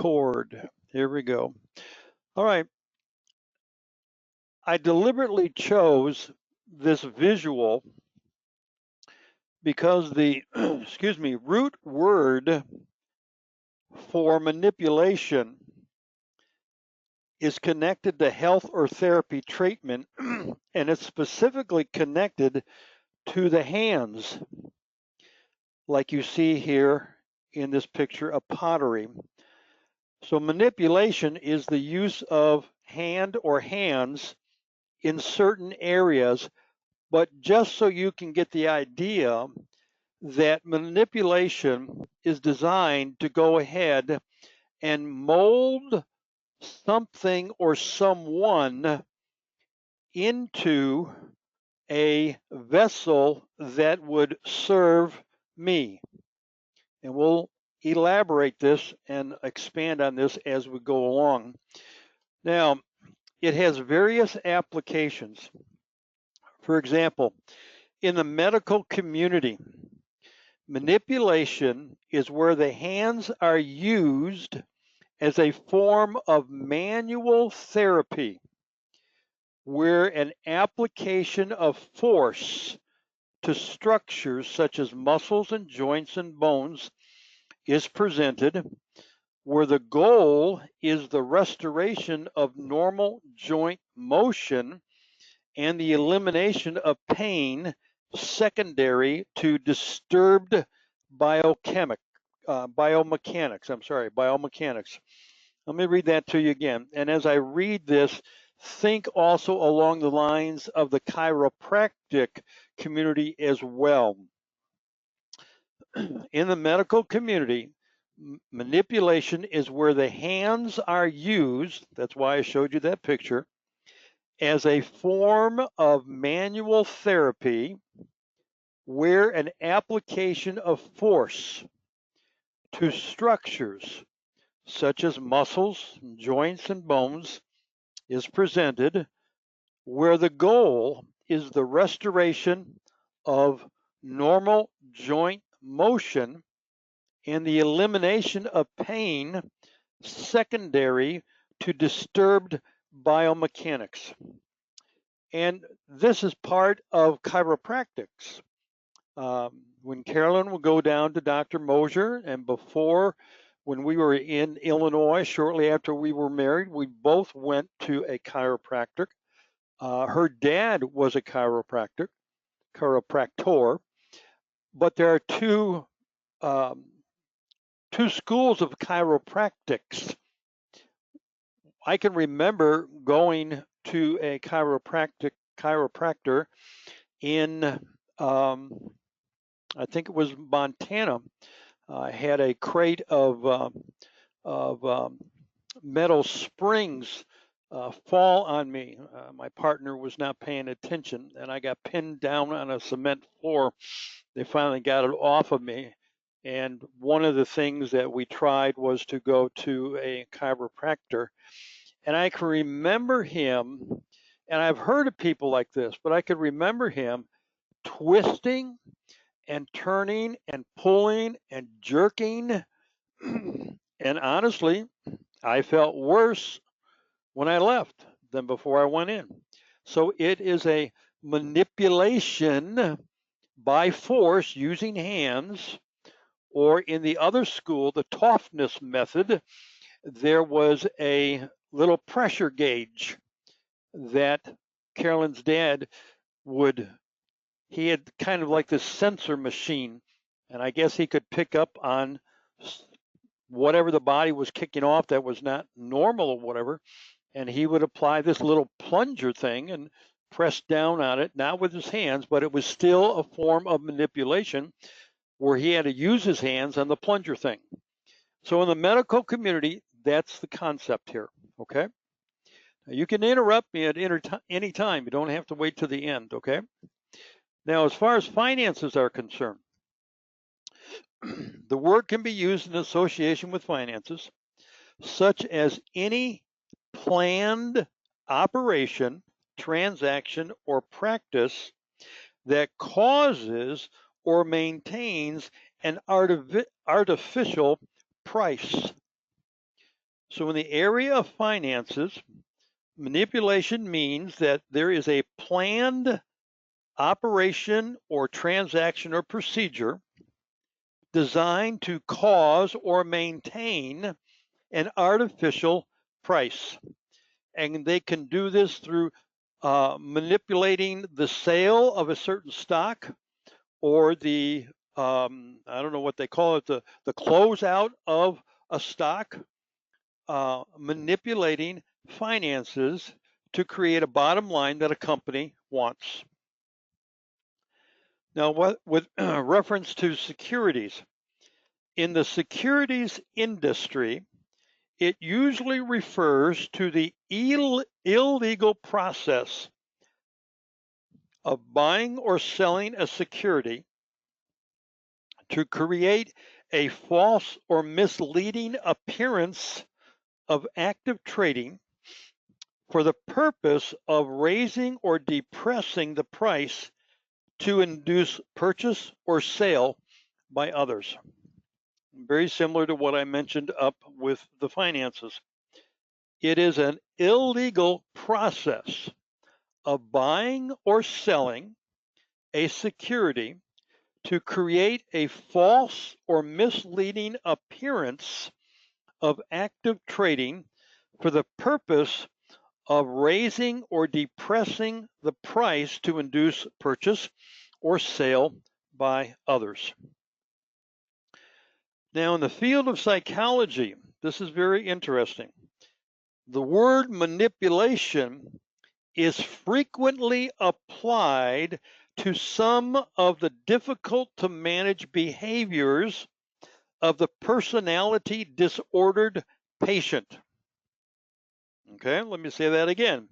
record. Here we go. All right. I deliberately chose this visual because the excuse me, root word for manipulation is connected to health or therapy treatment, and it's specifically connected to the hands, like you see here in this picture of pottery. So manipulation is the use of hand or hands in certain areas, but just so you can get the idea that manipulation is designed to go ahead and mold something or someone into a vessel that would serve me. And we'll elaborate this and expand on this as we go along. Now, it has various applications. For example, in the medical community, manipulation is where the hands are used as a form of manual therapy, where an application of force to structures such as muscles and joints and bones is presented, where the goal is the restoration of normal joint motion and the elimination of pain secondary to disturbed biomechanics. Let me read that to you again. And as I read this, think also along the lines of the chiropractic community as well. In the medical community, manipulation is where the hands are used, that's why I showed you that picture, as a form of manual therapy where an application of force to structures such as muscles, joints, and bones is presented, where the goal is the restoration of normal joint motion and the elimination of pain secondary to disturbed biomechanics. And this is part of chiropractics. When Carolyn would go down to Dr. Mosier, and before, when we were in Illinois, shortly after we were married, we both went to a chiropractor. Her dad was a chiropractor, but there are two schools of chiropractics. I can remember going to a chiropractor in I think it was Montana. I had a crate of metal springs fall on me. My partner was not paying attention, and I got pinned down on a cement floor. They finally got it off of me. And one of the things that we tried was to go to a chiropractor. And I can remember him, and I've heard of people like this, but I could remember him twisting and turning and pulling and jerking. And honestly, I felt worse when I left than before I went in. So it is a manipulation by force using hands, or in the other school, the toughness method, there was a little pressure gauge that Carolyn's dad he had kind of like this sensor machine, and I guess he could pick up on whatever the body was kicking off that was not normal or whatever, and he would apply this little plunger thing and press down on it, not with his hands, but it was still a form of manipulation where he had to use his hands on the plunger thing. So in the medical community, that's the concept here, okay? Now you can interrupt me at any time. You don't have to wait to the end, okay? Now, as far as finances are concerned, the word can be used in association with finances, such as any planned operation, transaction, or practice that causes or maintains an artificial price. So in the area of finances, manipulation means that there is a planned operation or transaction or procedure designed to cause or maintain an artificial price. And they can do this through manipulating the sale of a certain stock, or the I don't know what they call it, the closeout of a stock, manipulating finances to create a bottom line that a company wants. Now, what with reference to securities, in the securities industry, it usually refers to the illegal process of buying or selling a security to create a false or misleading appearance of active trading for the purpose of raising or depressing the price to induce purchase or sale by others. Very similar to what I mentioned up with the finances. It is an illegal process of buying or selling a security to create a false or misleading appearance of active trading for the purpose of raising or depressing the price to induce purchase or sale by others. Now, in the field of psychology, this is very interesting. The word manipulation is frequently applied to some of the difficult to manage behaviors of the personality disordered patient. Okay, let me say that again.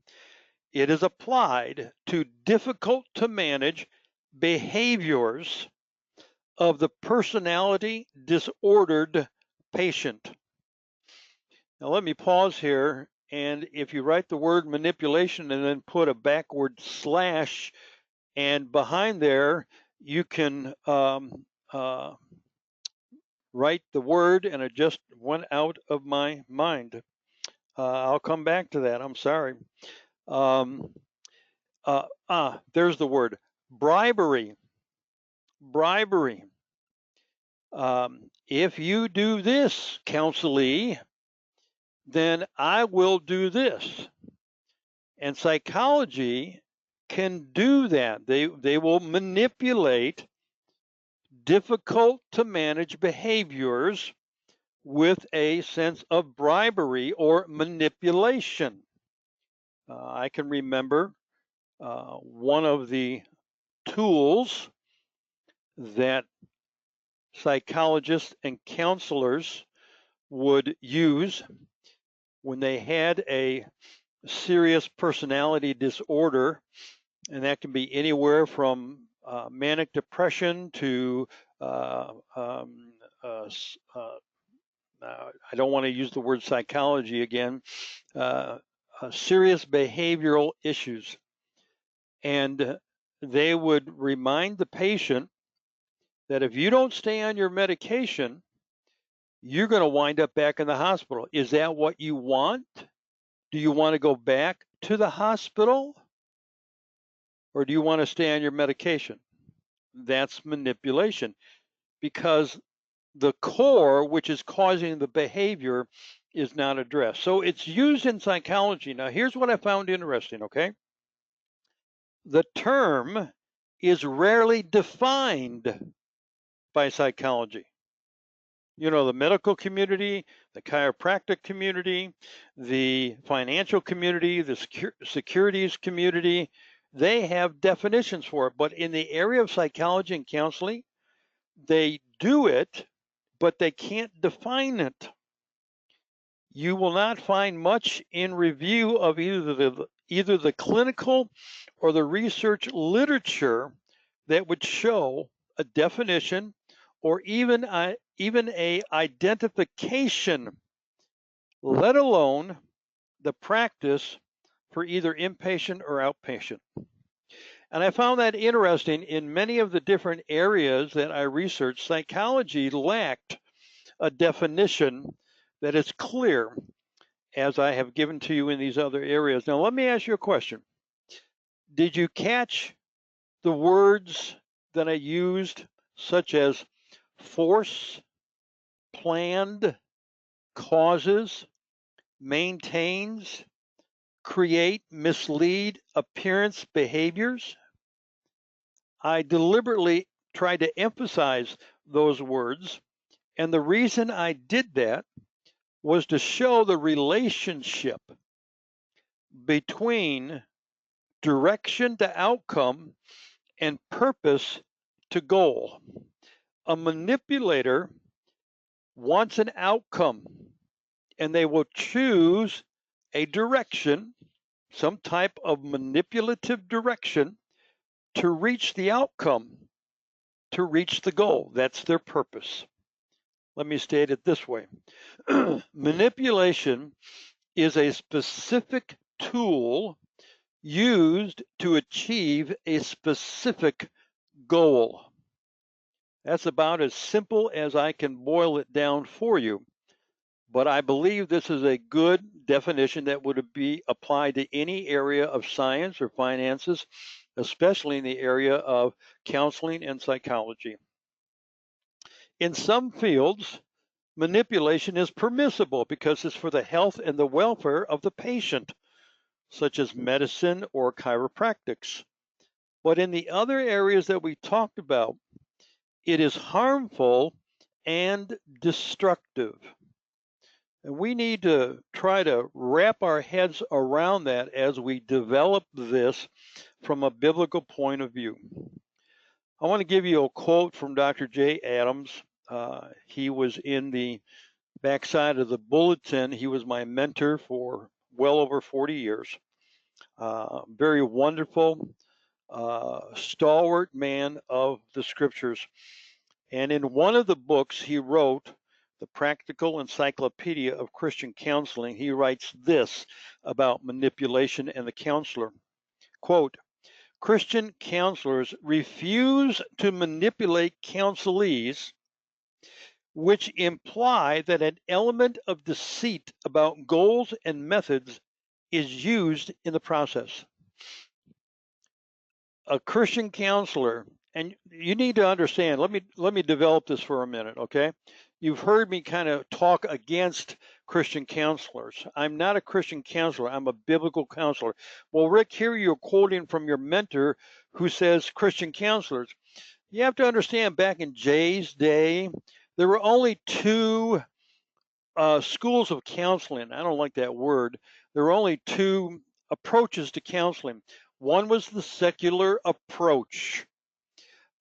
It is applied to difficult to manage behaviors of the personality disordered patient. Now let me pause here, and if you write the word manipulation and then put a backward slash, and behind there you can write the word, and it just went out of my mind. I'll come back to that. I'm sorry. There's the word, bribery. Bribery. If you do this, counselee, then I will do this. And psychology can do that. They will manipulate difficult to manage behaviors with a sense of bribery or manipulation. I can remember one of the tools that psychologists and counselors would use when they had a serious personality disorder, and that can be anywhere from manic depression to I don't want to use the word psychology again, serious behavioral issues. And they would remind the patient that if you don't stay on your medication, you're going to wind up back in the hospital. Is that what you want? Do you want to go back to the hospital? Or do you want to stay on your medication? That's manipulation, because the core, which is causing the behavior, is not addressed. So it's used in psychology. Now, here's what I found interesting, okay? The term is rarely defined by psychology. You know, the medical community, the chiropractic community, the financial community, the securities community, they have definitions for it. But in the area of psychology and counseling, they do it, but they can't define it. You will not find much in review of either the clinical or the research literature that would show a definition or even a identification, let alone the practice for either inpatient or outpatient. And I found that interesting. In many of the different areas that I researched, psychology lacked a definition that is clear. as I have given to you in these other areas. Now, let me ask you a question. Did you catch the words that I used, such as force, planned, causes, maintains, create, mislead, appearance, behaviors? I deliberately tried to emphasize those words, and the reason I did that was to show the relationship between direction to outcome and purpose to goal. A manipulator wants an outcome, and they will choose a direction, some type of manipulative direction, to reach the outcome, to reach the goal. That's their purpose. Let me state it this way. Manipulation is a specific tool used to achieve a specific goal. That's about as simple as I can boil it down for you. But I believe this is a good definition that would be applied to any area of science or finances, especially in the area of counseling and psychology. In some fields, manipulation is permissible because it's for the health and the welfare of the patient, such as medicine or chiropractics. But in the other areas that we talked about, it is harmful and destructive. And we need to try to wrap our heads around that as we develop this from a biblical point of view. I want to give you a quote from Dr. J. Adams. He was in the backside of the bulletin. He was my mentor for well over 40 years. Very wonderful, stalwart man of the scriptures. And in one of the books he wrote, The Practical Encyclopedia of Christian Counseling, he writes this about manipulation and the counselor. Quote, Christian counselors refuse to manipulate counselees, which imply that an element of deceit about goals and methods is used in the process. A Christian counselor, and you need to understand, let me develop this for a minute, okay? You've heard me kind of talk against Christian counselors. I'm not a Christian counselor, I'm a biblical counselor. Well, Rick, here you're quoting from your mentor who says Christian counselors. You have to understand, back in Jay's day, there were only two schools of counseling. I don't like that word. There were only two approaches to counseling. One was the secular approach.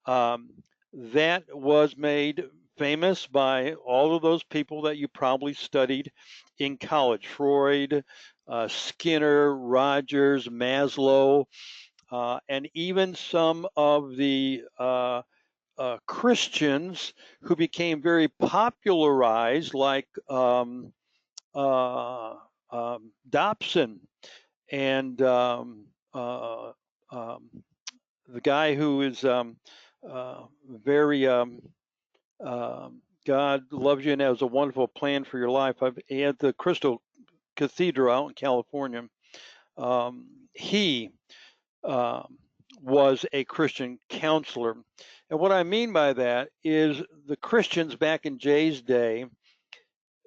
That was made famous by all of those people that you probably studied in college. Freud, Skinner, Rogers, Maslow, and even some of the Christians who became very popularized, like Dobson and the guy who is very God loves you and has a wonderful plan for your life. He had the Crystal Cathedral out in California. He was a Christian counselor. And what I mean by that is the Christians back in Jay's day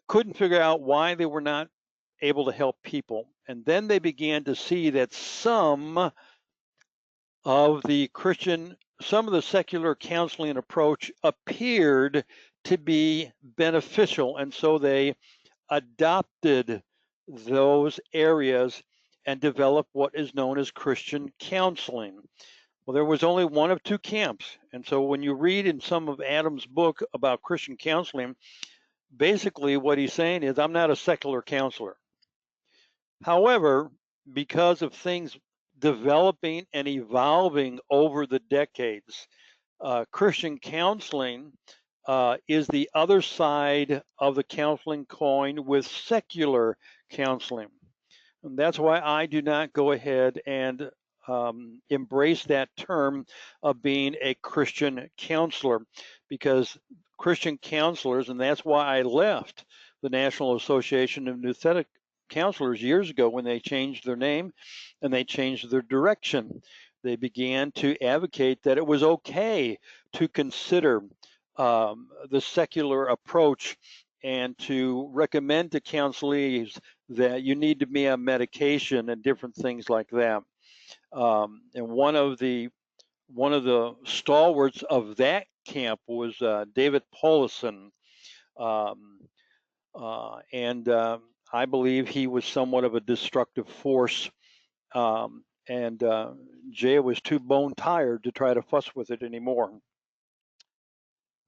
couldn't figure out why they were not able to help people. And then they began to see that some of the secular counseling approach appeared to be beneficial. And so they adopted those areas and developed what is known as Christian counseling. Well, there was only one of two camps. And so when you read in some of Adam's book about Christian counseling, basically what he's saying is, I'm not a secular counselor. However, because of things developing and evolving over the decades, Christian counseling is the other side of the counseling coin with secular counseling. And that's why I do not go ahead and embrace that term of being a Christian counselor, because Christian counselors, and that's why I left the National Association of Nuthetic counselors years ago when they changed their name and they changed their direction. They began to advocate that it was okay to consider the secular approach and to recommend to counselees that you need to be on medication and different things like that. And one of the stalwarts of that camp was David Paulison, um, and I believe he was somewhat of a destructive force. And Jay was too bone tired to try to fuss with it anymore.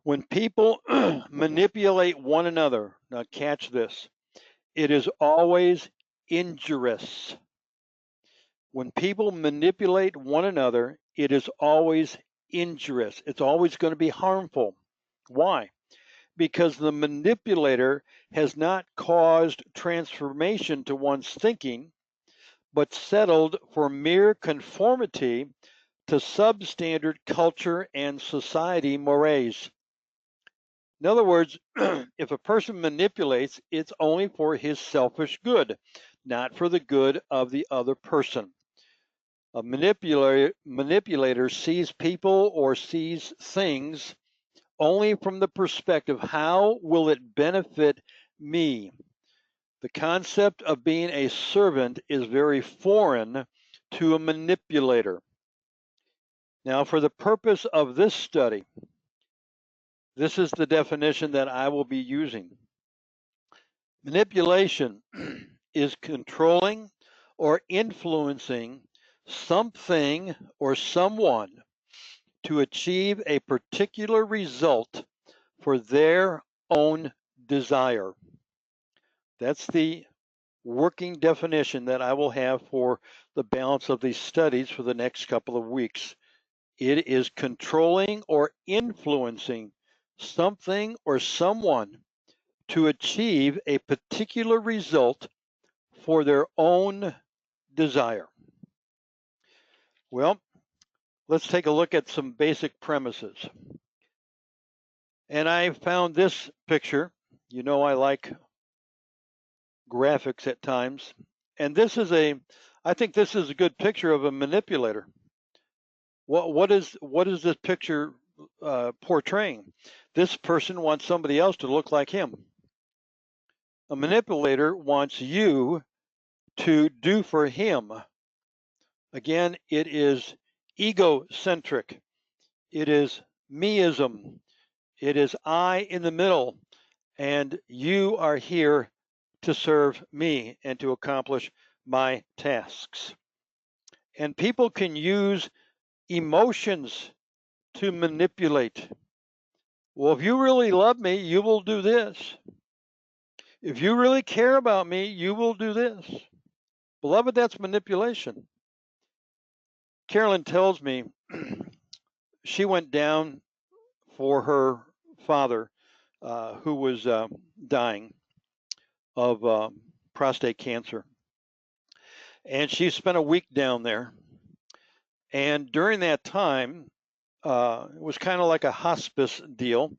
When people manipulate one another, now catch this, it is always injurious. When people manipulate one another, it is always injurious. It's always going to be harmful. Why? Because the manipulator has not caused transformation to one's thinking, but settled for mere conformity to substandard culture and society mores. In other words, if a person manipulates, it's only for his selfish good, not for the good of the other person. A manipulator sees people or sees things only from the perspective, how will it benefit me? The concept of being a servant is very foreign to a manipulator. Now, for the purpose of this study, this is the definition that I will be using. Manipulation is controlling or influencing something or someone to achieve a particular result for their own desire. That's the working definition that I will have for the balance of these studies for the next couple of weeks. It is controlling or influencing something or someone to achieve a particular result for their own desire. Well, let's take a look at some basic premises. And I found this picture. You know, I like graphics at times. And this is I think this is a good picture of a manipulator. What is this picture portraying? This person wants somebody else to look like him. A manipulator wants you to do for him. Again, it is egocentric. It is meism. It is I in the middle, and you are here to serve me and to accomplish my tasks. And people can use emotions to manipulate. Well, if you really love me, you will do this. If you really care about me, you will do this. Beloved, that's manipulation. Carolyn tells me she went down for her father, who was dying of prostate cancer. And she spent a week down there. And during that time, it was kind of like a hospice deal.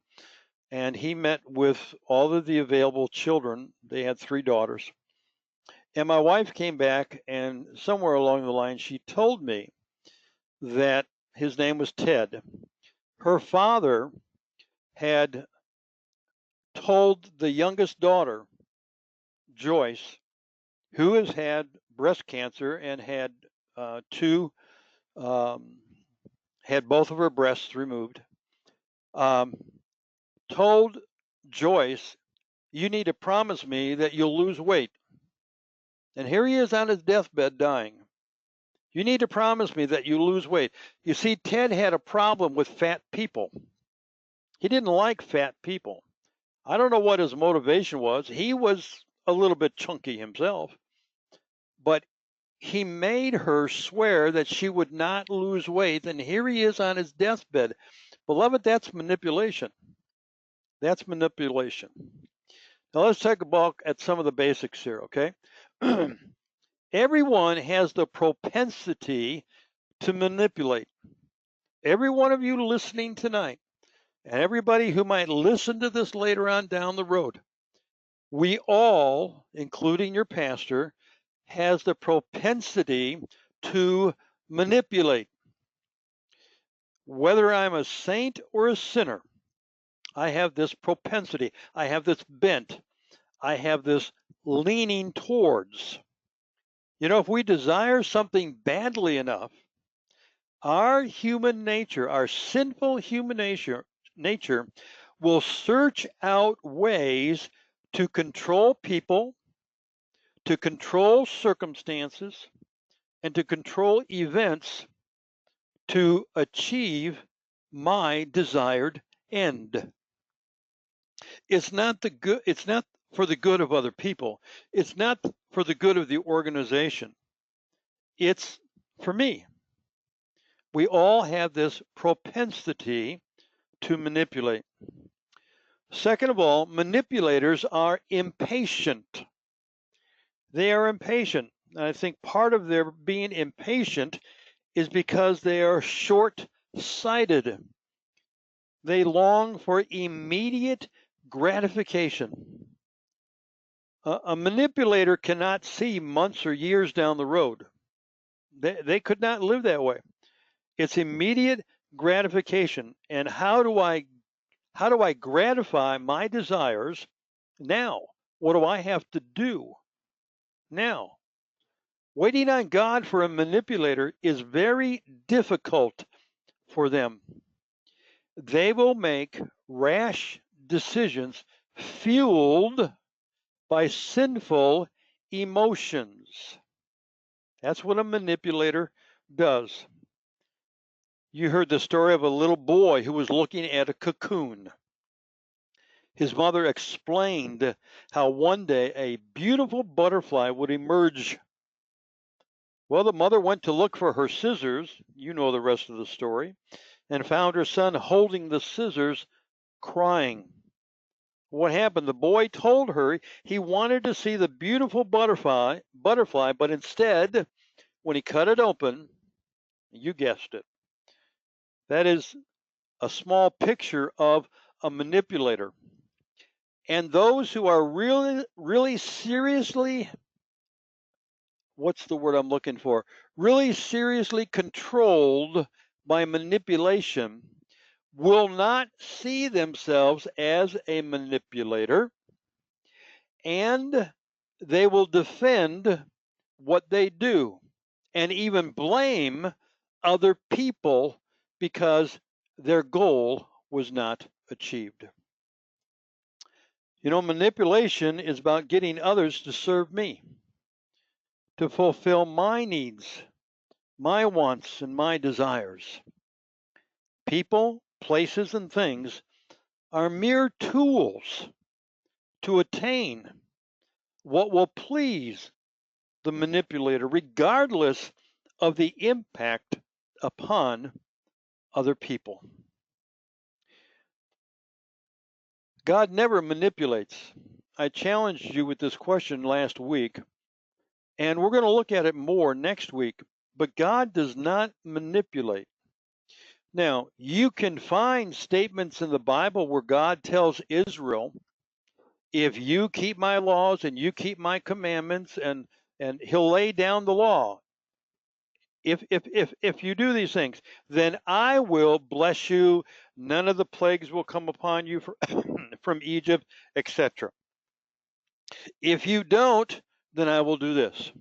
And he met with all of the available children. They had 3 daughters. And my wife came back, and somewhere along the line, she told me that his name was Ted. Her father had told the youngest daughter, Joyce, who has had breast cancer and had had both of her breasts removed, told Joyce, you need to promise me that you'll lose weight. And here he is on his deathbed dying. You need to promise me that you lose weight. You see, Ted had a problem with fat people. He didn't like fat people. I don't know what his motivation was. He was a little bit chunky himself, but he made her swear that she would not lose weight, and here he is on his deathbed. Beloved, that's manipulation. That's manipulation. Now let's take a look at some of the basics here, okay? Everyone has the propensity to manipulate. Every one of you listening tonight, and everybody who might listen to this later on down the road, We all, including your pastor, has the propensity to manipulate. Whether I'm a saint or a sinner, I have this propensity. I have this bent. I have this leaning towards. If we desire something badly enough, our human nature, our sinful human nature will search out ways to control people, to control circumstances, and to control events to achieve my desired end. It's not for the good of other people. It's not for the good of the organization. It's for me. We all have this propensity to manipulate. Second of all, manipulators are impatient. They are impatient. And I think part of their being impatient is because they are short-sighted. They long for immediate gratification. A manipulator cannot see months or years down the road. They could not live that way. It's immediate gratification. And how do I gratify my desires now? What do I have to do now? Waiting on God for a manipulator is very difficult for them. They will make rash decisions fueled by sinful emotions. That's what a manipulator does. You heard the story of a little boy who was looking at a cocoon. His mother explained how one day a beautiful butterfly would emerge. Well, the mother went to look for her scissors, you know the rest of the story, and found her son holding the scissors, crying. What happened? The boy told her he wanted to see the beautiful butterfly, but instead, when he cut it open, you guessed it, that is a small picture of a manipulator. And those who are really seriously, what's the word I'm looking for? Really seriously controlled by manipulation will not see themselves as a manipulator, and they will defend what they do and even blame other people because their goal was not achieved. Manipulation is about getting others to serve me, to fulfill my needs, my wants, and my desires. People, places, and things are mere tools to attain what will please the manipulator, regardless of the impact upon other people. God never manipulates. I challenged you with this question last week, and we're going to look at it more next week. But God does not manipulate. Now, you can find statements in the Bible where God tells Israel, if you keep my laws and you keep my commandments, and he'll lay down the law. If you do these things, then I will bless you. None of the plagues will come upon you from Egypt, etc. If you don't, then I will do this.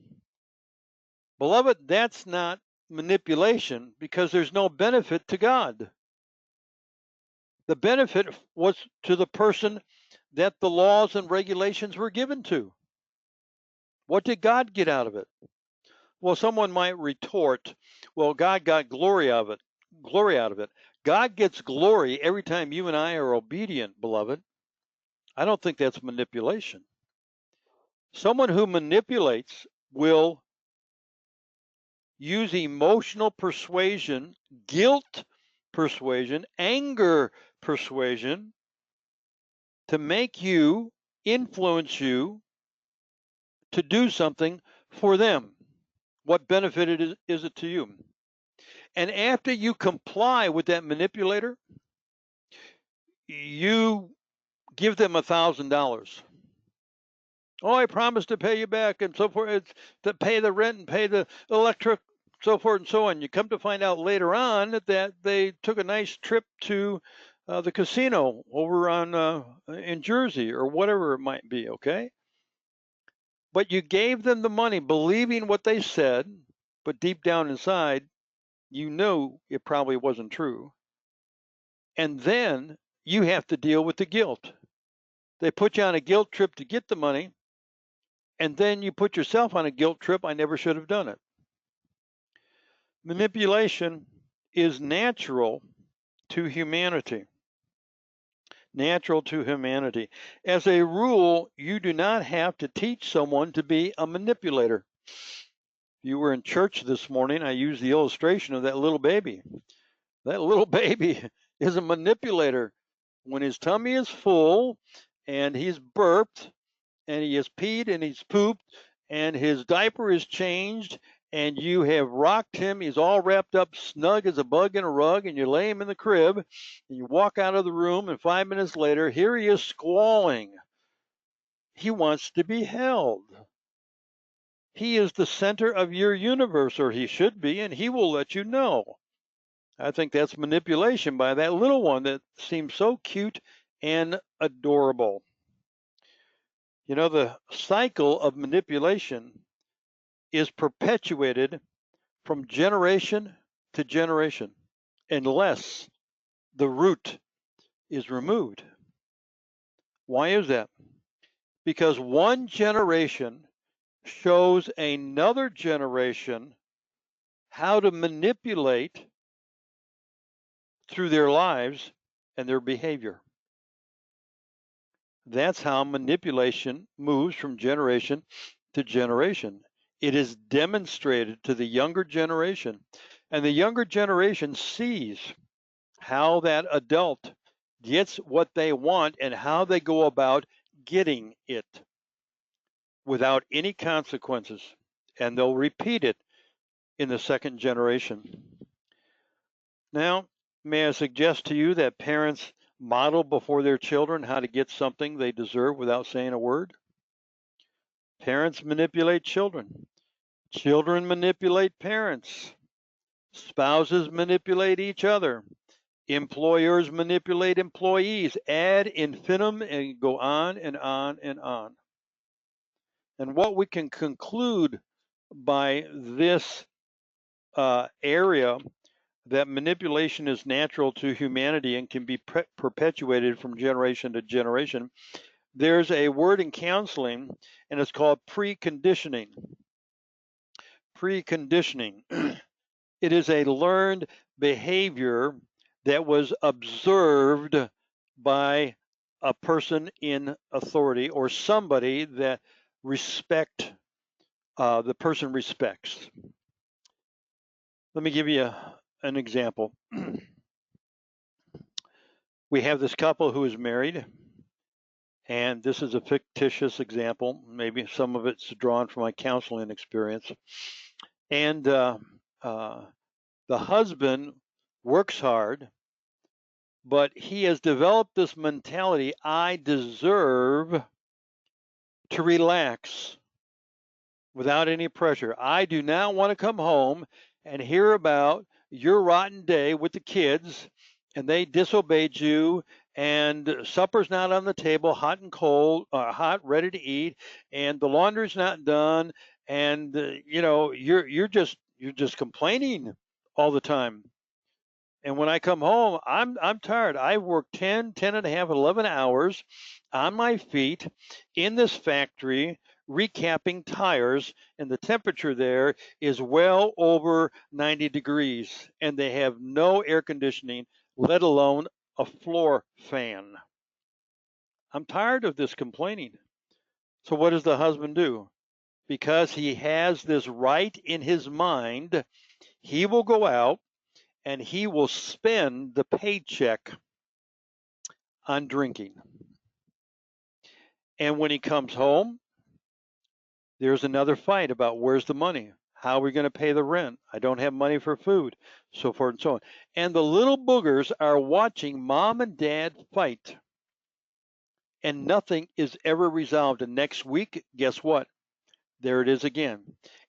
Beloved, that's not manipulation, because there's no benefit to God. The benefit was to the person that the laws and regulations were given to. What did God get out of it? Well, someone might retort, well, God got glory out of it. God gets glory every time you and I are obedient, beloved. I don't think that's manipulation. Someone who manipulates will use emotional persuasion, guilt persuasion, anger persuasion to make you, influence you to do something for them. What benefit is it to you? And after you comply with that manipulator, you give them $1,000. Oh, I promised to pay you back and so forth. It's to pay the rent and pay the electric, so forth and so on. You come to find out later on that they took a nice trip to the casino over on in Jersey or whatever it might be. Okay, but you gave them the money, believing what they said, but deep down inside, you know it probably wasn't true. And then you have to deal with the guilt. They put you on a guilt trip to get the money, and then you put yourself on a guilt trip. I never should have done it. Manipulation is natural to humanity. Natural to humanity. As a rule, you do not have to teach someone to be a manipulator. You were in church this morning. I used the illustration of that little baby. That little baby is a manipulator. When his tummy is full and he's burped and he has peed and he's pooped and his diaper is changed and you have rocked him, he's all wrapped up snug as a bug in a rug, and you lay him in the crib and you walk out of the room, and 5 minutes later, here he is squalling. He wants to be held. He is the center of your universe, or he should be, and he will let you know. I think that's manipulation by that little one that seems so cute and adorable. You know, the cycle of manipulation is perpetuated from generation to generation unless the root is removed. Why is that? Because one generation shows another generation how to manipulate through their lives and their behavior. That's how manipulation moves from generation to generation. It is demonstrated to the younger generation, and the younger generation sees how that adult gets what they want and how they go about getting it without any consequences, and they'll repeat it in the second generation. Now, may I suggest to you that parents model before their children how to get something they deserve without saying a word? Parents manipulate children. Children manipulate parents. Spouses manipulate each other. Employers manipulate employees. Ad infinitum, and go on and on and on. And what we can conclude by this area, that manipulation is natural to humanity and can be perpetuated from generation to generation. There's a word in counseling, and it's called preconditioning. Preconditioning. It is a learned behavior that was observed by a person in authority or somebody that the person respects. Let me give you an example. We have this couple who is married, and this is a fictitious example. Maybe some of it's drawn from my counseling experience. And the husband works hard, but he has developed this mentality: I deserve to relax without any pressure. I do not want to come home and hear about your rotten day with the kids and they disobeyed you and supper's not on the table, hot and cold, hot, ready to eat, and the laundry's not done, and you're just complaining all the time. And when I come home, I'm tired. I've worked 10 and a half, 11 hours on my feet in this factory recapping tires, and the temperature there is well over 90 degrees, and they have no air conditioning, let alone a floor fan. I'm tired of this complaining. So what does the husband do? Because he has this right in his mind, he will go out and he will spend the paycheck on drinking. And when he comes home, there's another fight about where's the money? How are we going to pay the rent? I don't have money for food, so forth and so on. And the little boogers are watching mom and dad fight. and nothing is ever resolved. And next week, guess what? There it is again.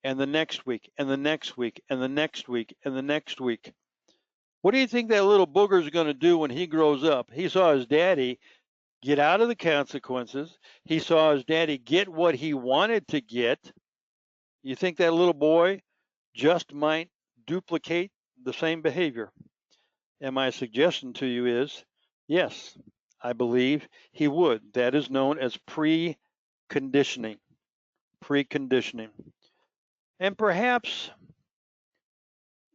And the next week, and the next week, and the next week, and the next week. What do you think that little booger is going to do when he grows up? He saw his daddy get out of the consequences. He saw his daddy get what he wanted to get. You think that little boy just might duplicate the same behavior? And my suggestion to you is, yes, I believe he would. That is known as preconditioning. Preconditioning. And perhaps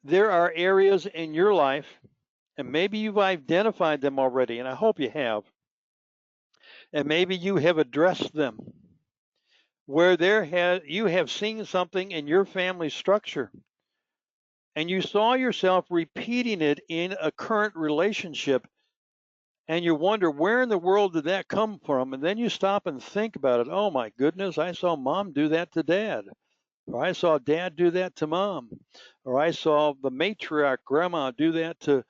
there are areas in your life, and maybe you've identified them already, and I hope you have, and maybe you have addressed them, where you have seen something in your family structure, and you saw yourself repeating it in a current relationship, and you wonder, where in the world did that come from? And then you stop and think about it. Oh my goodness, I saw mom do that to dad. Or I saw dad do that to mom. Or I saw the matriarch grandma do that to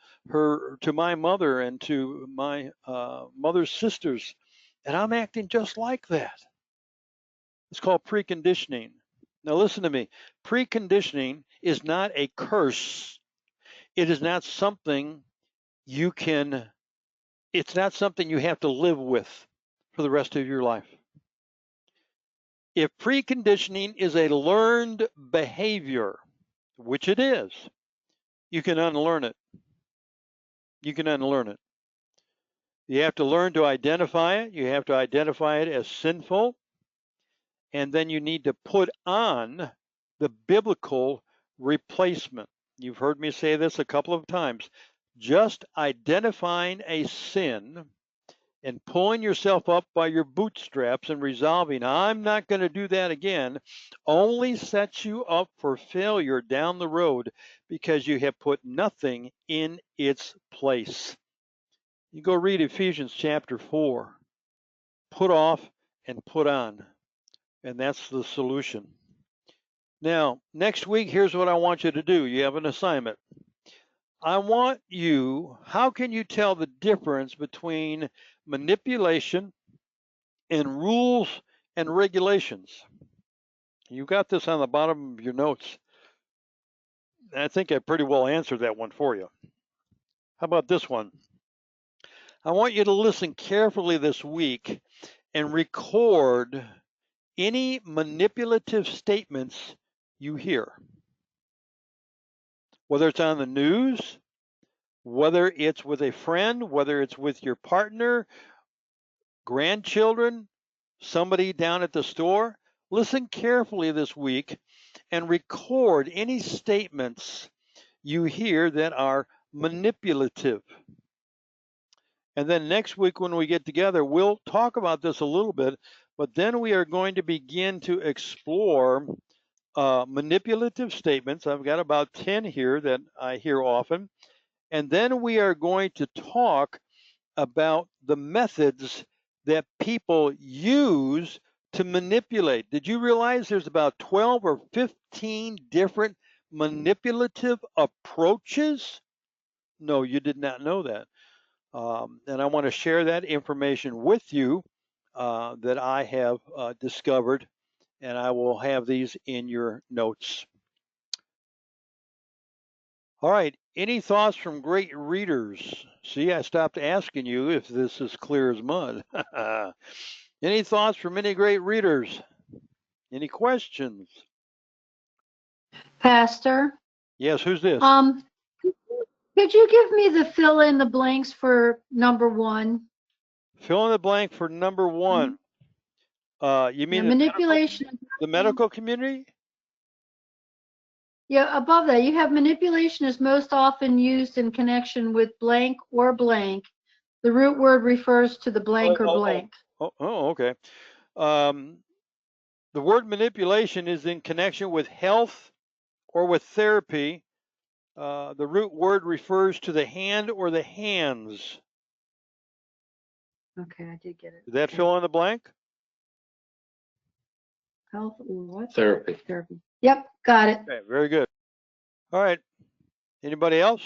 my mother and to my mother's sisters. And I'm acting just like that. It's called preconditioning. Now listen to me. Preconditioning is not a curse. It is not something it's not something you have to live with for the rest of your life. If preconditioning is a learned behavior, which it is, you can unlearn it. You can unlearn it. You have to learn to identify it. You have to identify it as sinful. And then you need to put on the biblical replacement. You've heard me say this a couple of times. Just identifying a sin and pulling yourself up by your bootstraps and resolving, I'm not going to do that again, only sets you up for failure down the road because you have put nothing in its place. You go read Ephesians chapter 4. Put off and put on. And that's the solution. Now, next week, here's what I want you to do. You have an assignment. How can you tell the difference between manipulation and rules and regulations? You got this on the bottom of your notes. I think I pretty well answered that one for you. How about this one? I want you to listen carefully this week and record any manipulative statements you hear. Whether it's on the news, whether it's with a friend, whether it's with your partner, grandchildren, somebody down at the store, listen carefully this week and record any statements you hear that are manipulative. And then next week when we get together, we'll talk about this a little bit, but then we are going to begin to explore manipulative statements. I've got about 10 here that I hear often. And then we are going to talk about the methods that people use to manipulate. Did you realize there's about 12 or 15 different manipulative approaches? No, you did not know that. And I want to share that information with you that I have discovered, and I will have these in your notes. All right, any thoughts from great readers? See, I stopped asking you if this is clear as mud. Any thoughts from any great readers? Any questions? Pastor? Yes, who's this? Could you give me the fill in the blanks for number 1? Fill in the blank for number 1. You mean manipulation? The medical community? Yeah, above that, you have manipulation is most often used in connection with blank or blank. The root word refers to the blank or blank. Okay. The word manipulation is in connection with health or with therapy. The root word refers to the hand or the hands. Okay, I did get it. Did that fill in the blank? Health or what? Therapy. Therapy. Yep, got it. Okay, very good. All right. Anybody else?